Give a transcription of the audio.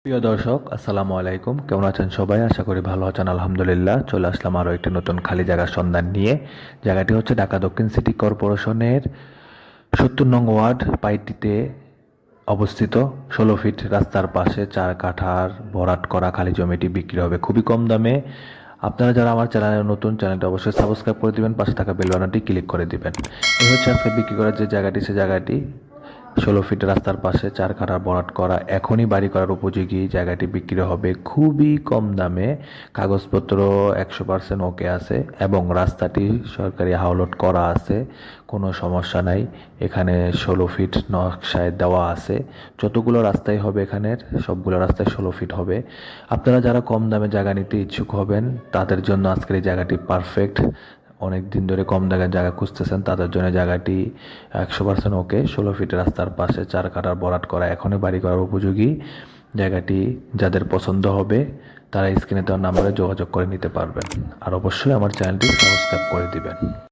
প্রিয় দর্শক, আসসালামু আলাইকুম। কেমন আছেন সবাই? আশা করি ভালো আছেন। আলহামদুলিল্লাহ, চলে আসলাম আরও একটি নতুন খালি জায়গার সন্ধান নিয়ে। জায়গাটি হচ্ছে ঢাকা দক্ষিণ সিটি কর্পোরেশনের ৭০ নং ওয়ার্ড পাইটিতে অবস্থিত। ১৬ ফিট রাস্তার পাশে ৪ কাঠার ভরাট করা খালি জমিটি বিক্রি হবে খুবই কম দামে। আপনারা যারা আমার চ্যানেলে নতুন, চ্যানেলটি অবশ্যই সাবস্ক্রাইব করে দিবেন, পাশে থাকা বেল বাটনটি ক্লিক করে দিবেন। এই হচ্ছে আজকে বিক্রি করার যে জায়গাটি, সে জায়গাটি ১৬ ফিট রাস্তার পাশে ৪ কাঠা ভরাট করা, এখনই বাড়ি করার উপযোগী। জায়গাটি বিক্রি হবে খুবই কম দামে। কাগজপত্র ১০০% ওকে আছে এবং রাস্তাটি সরকারি হাওলট করা আছে, কোনো সমস্যা নাই। এখানে ১৬ ফিট নকশায় দেওয়া আছে। যতগুলো রাস্তাই হবে এখানের সবগুলো রাস্তায় ১৬ ফিট হবে। আপনারা যারা কম দামে জায়গা নিতে ইচ্ছুক হবেন তাদের জন্য আজকের এই জায়গাটি পারফেক্ট। অনেক দিন ধরে কম দামের জায়গা খুঁজতেছেন তাদের জন্য জায়গাটি ১০০% ওকে। ১৬ ফিট রাস্তার পাশে ৪ কাঠার ভরাট করা, এখনই বাড়ি করার উপযোগী। জায়গাটি যাদের পছন্দ হবে তারা স্ক্রিনে দেওয়া নাম্বারে যোগাযোগ করে নিতে পারবেন। আর অবশ্যই আমার চ্যানেলটি সাবস্ক্রাইব করে দিবেন।